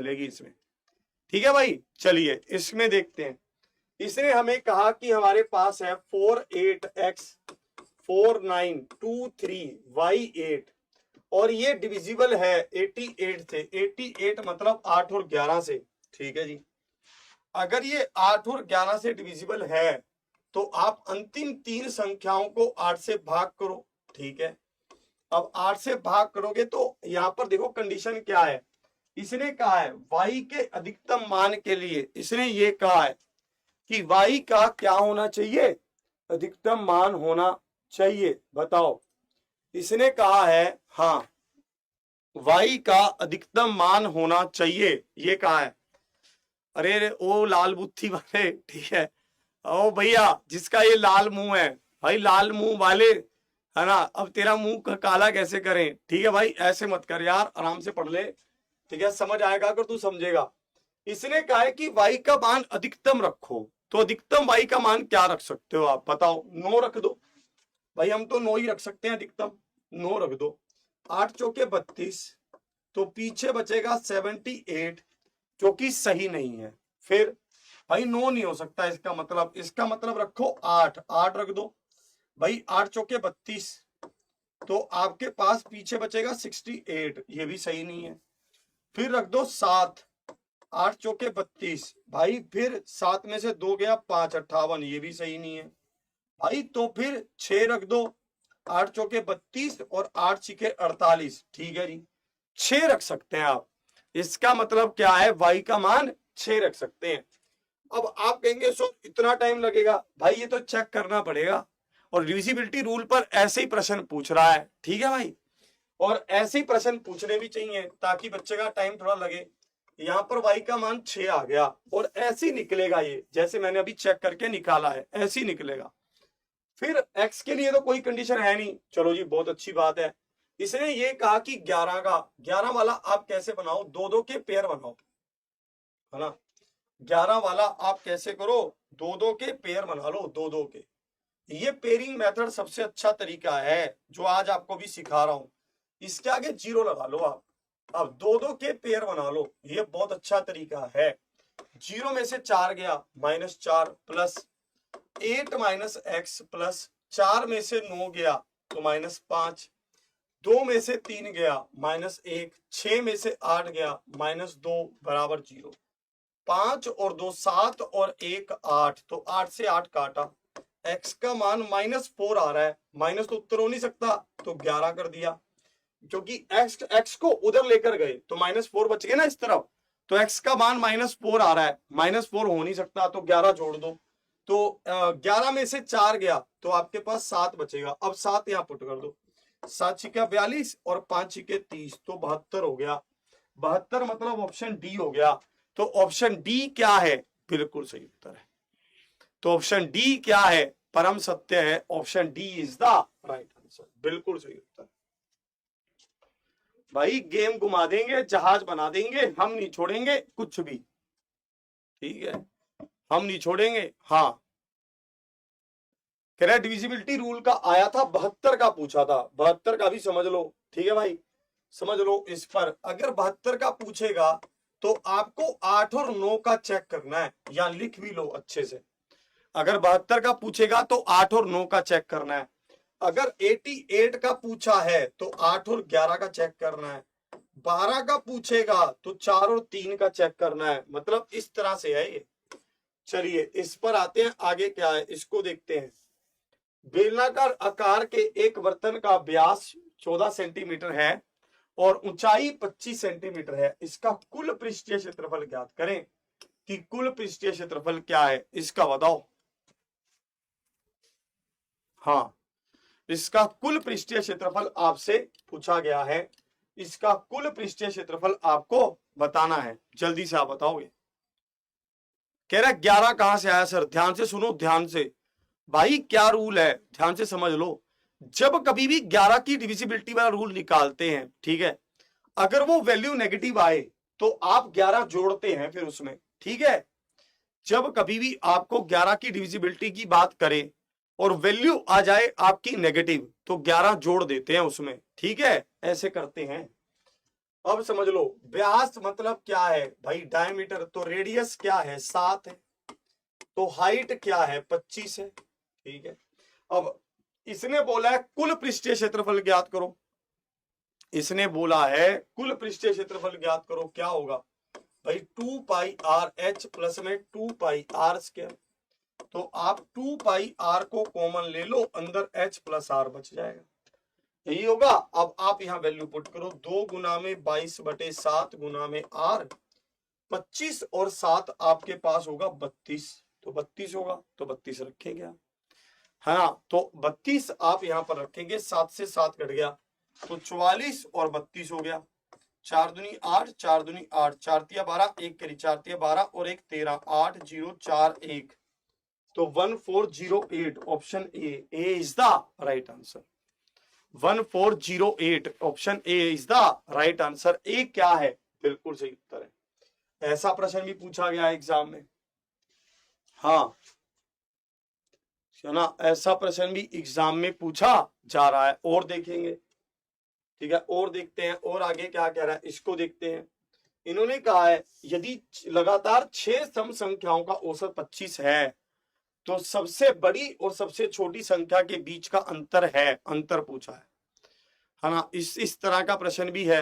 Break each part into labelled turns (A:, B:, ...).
A: मिलेगी इसमें। ठीक है भाई, चलिए इसमें देखते हैं। इसने हमें कहा कि हमारे पास है 48x 4923y8 और ये डिविजिबल है 88 से। 88 मतलब 8 और 11 से। ठीक है जी, अगर ये 8 और 11 से डिविजिबल है तो आप अंतिम तीन संख्याओं को 8 से भाग करो। ठीक है, अब 8 से भाग करोगे तो यहां पर देखो कंडीशन क्या है। इसने कहा है y के अधिकतम मान के लिए, इसने ये कहा है कि y का क्या होना चाहिए, अधिकतम मान होना चाहिए। बताओ, इसने कहा है हाँ y का अधिकतम मान होना चाहिए, ये कहा है। अरे ओ लाल बुत्थी वाले, ठीक है, ओ भैया जिसका ये लाल मुंह है, भाई लाल मुंह वाले, है ना, अब तेरा मुंह काला कैसे करें। ठीक है भाई, ऐसे मत कर यार, आराम से पढ़ ले। ठीक है, समझ आएगा अगर तू समझेगा। इसने कहा है कि y का मान अधिकतम रखो, तो अधिकतम y का मान क्या रख सकते हो आप बताओ। 9 रख दो भाई, हम तो 9 ही रख सकते हैं अधिकतम, 9 रख दो। 8 चौके 32, तो पीछे बचेगा 78 जो कि सही नहीं है। फिर भाई 9 नहीं हो सकता, इसका मतलब रखो 8, 8 रख दो भाई। 8 चौके 32, तो आपके पास पीछे बचेगा 68, ये भी सही नहीं है। फिर रख दो 7, 8 चौके 32 भाई, फिर 7 में से 2 गया 5, 58, ये भी सही नहीं है भाई। तो फिर 6 रख दो, 8 चौके 32 और 8 छिके 48। ठीक है जी, 6 रख सकते हैं आप। इसका मतलब क्या है, y का मान 6 रख सकते हैं। अब आप कहेंगे सो इतना टाइम लगेगा, भाई ये तो चेक करना पड़ेगा, और डिविजिबिलिटी रूल पर ऐसे ही प्रश्न पूछ रहा है। ठीक है भाई, और ऐसे ही प्रश्न पूछने भी चाहिए ताकि बच्चे का टाइम थोड़ा लगे। यहाँ पर y का मान 6 आ गया और ऐसे ही निकलेगा, ये जैसे मैंने अभी चेक करके निकाला है ऐसे ही निकलेगा। फिर x के लिए तो कोई कंडीशन है नहीं, चलो जी बहुत अच्छी बात है। इसने ये कहा कि 11 वाला आप कैसे बनाओ, 2-2 के पेयर बनाओ, है ना। 11 वाला आप कैसे करो, 2-2 के पेयर बना लो, 2-2 के। ये पेयरिंग मेथड सबसे अच्छा तरीका है जो आज आपको भी सिखा रहा हूं। इसके आगे 0 लगा लो आप। अब 2-2 के पेयर बना लो, ये बहुत अच्छा तरीका है। 0 में से 4 गया -4 प्लस 8 माइनस एक्स प्लस 4 में से 9 गया तो -5, 2 में से 3 गया -1, 6 में से 8 गया -2 बराबर 0। 5 और 2 7 और 1 8, तो 8 से 8 काटा, x का मान -4 आ रहा है, माइनस तो उत्तर हो नहीं सकता तो 11 कर दिया, क्योंकि x को उधर लेकर गए तो -4 बच गए ना इस तरफ, तो x का मान -4 आ रहा है, -4 हो नहीं सकता तो 11 जोड़ दो, तो 11 में से 4 गया तो आपके पास 7 बचेगा। अब 7 यहाँ पुट कर दो, 7 छिके 42 और 5 छिके 30, तो 72 हो गया। 72 मतलब ऑप्शन डी हो गया। तो ऑप्शन डी क्या है, बिल्कुल सही उत्तर है। तो ऑप्शन डी क्या है, परम सत्य है। Option D is the right answer, बिल्कुल सही उत्तर। भाई गेम घुमा देंगे, जहाज बना देंगे, हम नहीं छोड़ेंगे कुछ भी। ठीक है, हम नहीं छोड़ेंगे। हाँ, कह रहा डिविजिबिलिटी रूल का आया था 72 का पूछा था, 72 का भी समझ लो। ठीक है भाई, समझ लो इस पर। अगर 72 का पूछेगा तो आपको 8 और 9 का चेक करना है, या लिख भी लो अच्छे से। अगर 72 का पूछेगा तो 8 और 9 का चेक करना है। अगर 88 का पूछा है तो 8 और 11 का चेक करना है। 12 का पूछेगा तो 4 और 3 का चेक करना है। मतलब इस तरह से है ये। चलिए इस पर आते हैं, आगे क्या है इसको देखते हैं। बेलनाकार आकार के एक बर्तन का व्यास 14 सेंटीमीटर है और ऊंचाई 25 सेंटीमीटर है। इसका कुल पृष्ठीय क्षेत्रफल ज्ञात करें। कि कुल पृष्ठीय क्षेत्रफल क्या है इसका बताओ। हाँ, इसका कुल पृष्ठीय क्षेत्रफल आपसे पूछा गया है। इसका कुल पृष्ठीय क्षेत्रफल आपको बताना है, जल्दी से आप बताओगे। कह रहा 11 कहां से आया सर, ध्यान से सुनो, ध्यान से भाई क्या रूल है ध्यान से समझ लो। जब कभी भी 11 की डिविजिबिलिटी वाला रूल निकालते हैं, ठीक है, अगर वो वैल्यू नेगेटिव आए तो आप 11 जोड़ते हैं फिर उसमें। ठीक है, जब कभी भी आपको 11 की डिविजिबिलिटी की बात करें और वैल्यू आ जाए आपकी नेगेटिव तो 11 जोड़ देते हैं उसमें। ठीक है, ऐसे करते हैं। अब समझ लो व्यास मतलब क्या है भाई, डायमीटर, तो रेडियस क्या है 7 है, तो हाइट क्या है 25 है, ठीक है। अब इसने बोला है कुल पृष्ठीय क्षेत्रफल ज्ञात करो, इसने बोला है कुल पृष्ठीय क्षेत्रफल ज्ञात करो, क्या होगा भाई 2 पाई आर एच प्लस में 2 पाई आर स्क्वायर, तो आप 2 पाई आर को कॉमन ले लो, अंदर एच प्लस आर बच जाएगा, यही होगा। अब आप यहाँ वैल्यू पुट करो, 2 गुना में 22/7 गुना में आर, 25 और 7 आपके पास होगा 32, तो 32 होगा, तो 32 रखेंगे आप, है ना। तो 32 आप यहाँ पर रखेंगे, 7 से 7 कट गया, तो 44 और 32 हो गया, 4 दूनी 8, 4 दूनी 8, 4 तिया 12, 1 करी 4 तिया 12 और 1 13, 8 0 4 1, तो 1408 option A is the right answer. 1408 option A is the right answer. A क्या है, बिल्कुल सही उत्तर है। ऐसा प्रश्न भी पूछा गया है एग्जाम में, हाँ है ना, ऐसा प्रश्न भी एग्जाम में पूछा जा रहा है। और देखेंगे, ठीक है, और देखते हैं और आगे क्या कह रहा है, इसको देखते हैं। इन्होंने कहा है यदि लगातार 6 सम संख्याओं का औसत 25 है तो सबसे बड़ी और सबसे छोटी संख्या के बीच का अंतर है, अंतर पूछा है ना। इस तरह का प्रश्न भी है,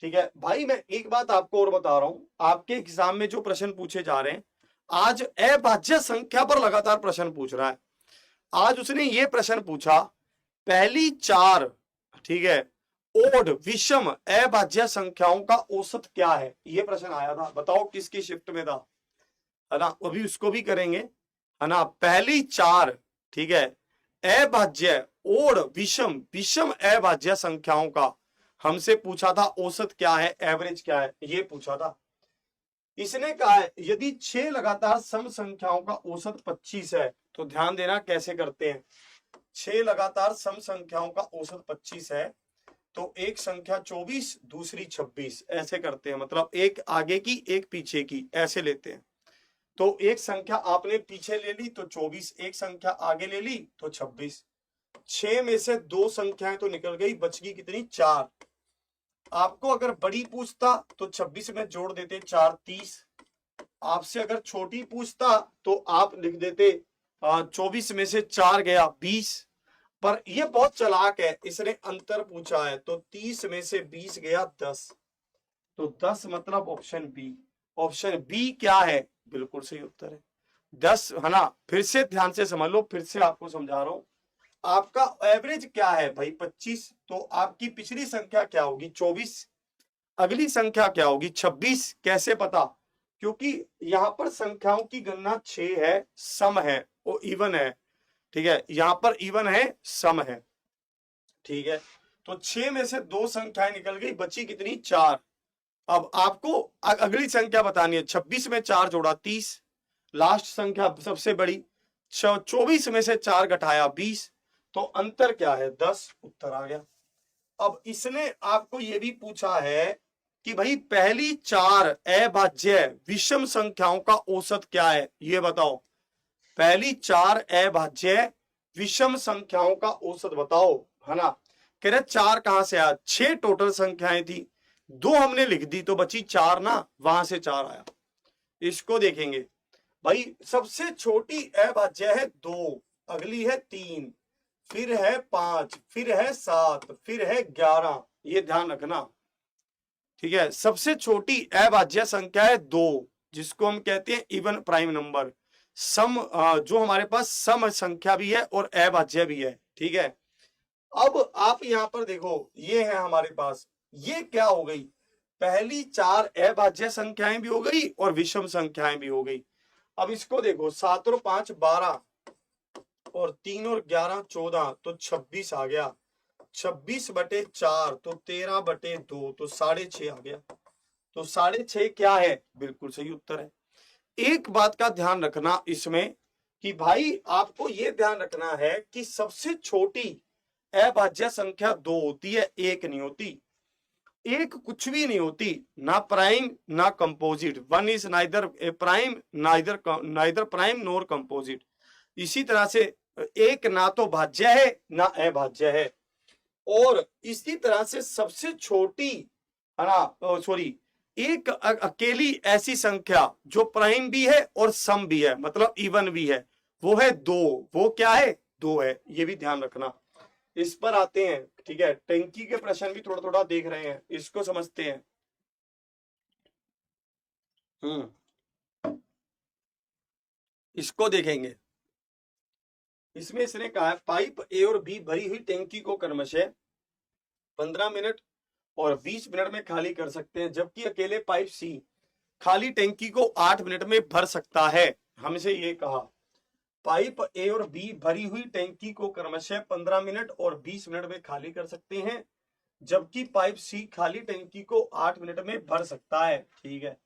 A: ठीक है भाई। मैं एक बात आपको और बता रहा हूं, आपके एग्जाम में जो प्रश्न पूछे जा रहे हैं, आज अभाज्य संख्या पर लगातार प्रश्न पूछ रहा है। आज उसने ये प्रश्न पूछा, पहली 4, ठीक है, ओड विषम अभाज्य संख्याओं का औसत क्या है, ये प्रश्न आया था, बताओ किसकी शिफ्ट में था, है ना। अभी उसको भी करेंगे, है ना। पहली 4, ठीक है, अभाज्य ओड विषम विषम अभाज्य संख्याओं का हमसे पूछा था औसत क्या है, एवरेज क्या है, ये पूछा था। इसने कहा है यदि 6 लगातार सम संख्याओं का औसत 25 है, तो ध्यान देना कैसे करते हैं। 6 लगातार सम संख्याओं का औसत 25 है, तो एक संख्या 24, दूसरी 26, ऐसे करते हैं, मतलब एक आगे की एक पीछे की, ऐसे लेते हैं। तो एक संख्या आपने पीछे ले ली तो 24, एक संख्या आगे ले ली तो 26, 6 में से 2 संख्याएं तो निकल गई, बच गई कितनी 4। आपको अगर बड़ी पूछता तो 26 में जोड़ देते 4 30, आपसे अगर छोटी पूछता तो आप लिख देते 24 में से 4 गया 20, पर ये बहुत चालाक है, इसने अंतर पूछा है, तो 30 में से 20 गया 10, तो 10 मतलब ऑप्शन बी। ऑप्शन बी क्या है, बिल्कुल सही उत्तर है 10, है ना। फिर से ध्यान से समझ लो, फिर से आपको समझा रहा हूं। आपका एवरेज क्या है भाई 25, तो आपकी पिछली संख्या क्या होगी 24, अगली संख्या क्या होगी 26, कैसे पता, क्योंकि यहां पर संख्याओं की गणना 6 है, सम है और इवन है, ठीक है, यहां पर इवन है, सम है, ठीक है। तो 6 में से 2 संख्याएं निकल गई, बची कितनी 4। अब आपको अगली संख्या बतानी है, 26 में 4 जोड़ा 30, लास्ट संख्या सबसे बड़ी, 24 में से 4 घटाया 20, तो अंतर क्या है 10, उत्तर आ गया। अब इसने आपको यह भी पूछा है कि भाई पहली 4 अभाज्य विषम संख्याओं का औसत क्या है, ये बताओ। पहली 4 अभाज्य विषम संख्याओं का औसत बताओ, है ना। कह रहे 4 कहां से आया, 6 टोटल संख्याएं थी, 2 हमने लिख दी तो बची 4 ना, वहां से 4 आया। इसको देखेंगे भाई, सबसे छोटी अभाज्य है 2, अगली है 3, फिर है 5, फिर है 7, फिर है 11, ये ध्यान रखना, ठीक है। सबसे छोटी अभाज्य संख्या है 2, जिसको हम कहते हैं इवन प्राइम नंबर, सम जो हमारे पास सम संख्या भी है और अभाज्य भी है, ठीक है। अब आप यहां पर देखो, ये है हमारे पास, ये क्या हो गई, पहली 4 अभाज्य संख्याएं भी हो गई और विषम संख्याएं भी हो गई। अब इसको देखो, 7 और 5 12 और 3 और 11 14, तो 26 आ गया, 26/4 तो 13/2, तो 6.5 आ गया, तो 6.5 क्या है, बिल्कुल सही उत्तर है। एक बात का ध्यान रखना इसमें कि भाई आपको यह ध्यान रखना है कि सबसे छोटी अभाज्य संख्या 2 होती है, 1 नहीं होती। एक कुछ भी नहीं होती, ना प्राइम ना composite, 1 is neither A prime neither prime NOR composite. इसी तरह से एक ना तो भाज्य है ना अभाज्य है, और इसी तरह से सबसे छोटी है ना, सॉरी, एक अकेली ऐसी संख्या जो प्राइम भी है और सम भी है, मतलब इवन भी है, वो है 2। वो क्या है? 2 है। ये भी ध्यान रखना। इस पर आते हैं, ठीक है। टंकी के प्रश्न भी थोड़ा थोड़ा देख रहे हैं, इसको समझते हैं। इसको देखेंगे। इसमें इसने कहा है पाइप ए और बी भरी हुई टंकी को क्रमशः 15 मिनट और 20 मिनट में खाली कर सकते हैं, जबकि अकेले पाइप सी खाली टंकी को 8 मिनट में भर सकता है। हमसे ये कहा पाइप ए और बी भरी हुई टंकी को क्रमशः 15 मिनट और 20 मिनट में खाली कर सकते हैं, जबकि पाइप सी खाली टंकी को 8 मिनट में भर सकता है। ठीक है।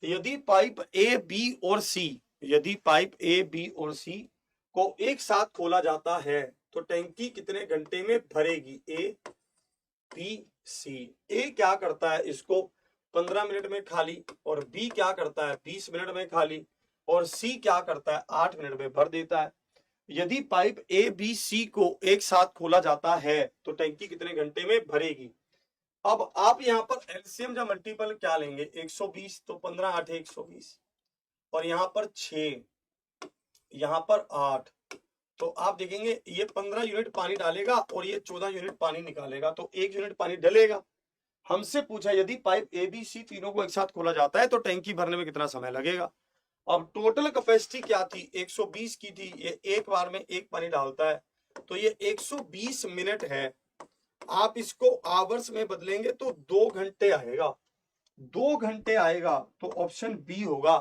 A: यदि पाइप ए बी और सी, यदि पाइप ए बी और सी को एक साथ खोला जाता है तो टंकी कितने घंटे में भरेगी? A B C. ए क्या करता है? इसको 15 मिनट में खाली, और बी क्या करता है? 20 मिनट में खाली, और सी क्या करता है? 8 मिनट में भर देता है। यदि पाइप ए बी सी को एक साथ खोला जाता है तो टंकी कितने घंटे में भरेगी? अब आप यहाँ पर एलसीएम या मल्टीपल क्या लेंगे? 120, तो 15 8 120, और यहाँ पर 6, यहाँ पर 8, तो आप देखेंगे ये 15 यूनिट पानी डालेगा और ये 14 यूनिट पानी निकालेगा, तो 1 यूनिट पानी डलेगा। हमसे पूछा यदि पाइप ए बी सी तीनों को एक साथ खोला जाता है तो टैंकी भरने में कितना समय लगेगा? अब टोटल कैपेसिटी क्या थी? 120 की थी। ये एक बार में एक पानी डालता है, तो ये 120 मिनट है। आप इसको आवर्स में बदलेंगे तो 2 घंटे आएगा, 2 घंटे आएगा, तो ऑप्शन बी होगा।